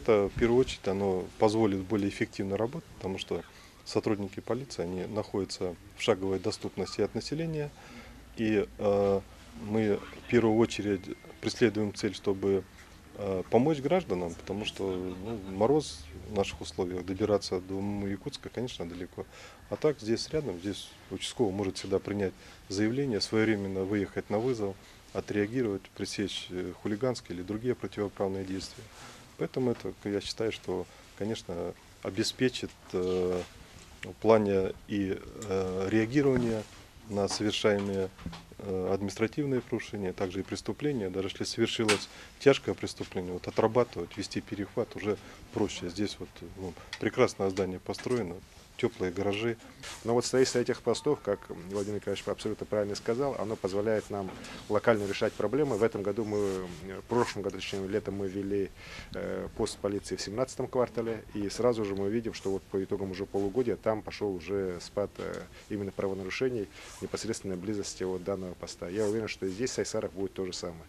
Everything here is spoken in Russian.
это в первую очередь оно позволит более эффективно работать, потому что сотрудники полиции, они находятся в шаговой доступности от населения, и мы в первую очередь преследуем цель, чтобы помочь гражданам, потому что мороз в наших условиях, добираться до Якутска, конечно, далеко. А так здесь рядом, здесь участковый может всегда принять заявление, своевременно выехать на вызов, отреагировать, пресечь хулиганские или другие противоправные действия. Поэтому это, я считаю, что, конечно, обеспечит в плане и реагирования на совершаемые административные нарушения, также и преступления. Даже если совершилось тяжкое преступление, вот отрабатывать, вести перехват уже проще. Здесь вот прекрасное здание построено, теплые гаражи. Но вот строительство этих постов, как Владимир Николаевич абсолютно правильно сказал, оно позволяет нам локально решать проблемы. В этом году в прошлом году, точнее, летом мы ввели пост полиции в 17-м квартале, и сразу же мы видим, что вот по итогам уже полугодия там пошел уже спад именно правонарушений в непосредственной близости от данного поста. Я уверен, что и здесь в Сайсарах будет то же самое.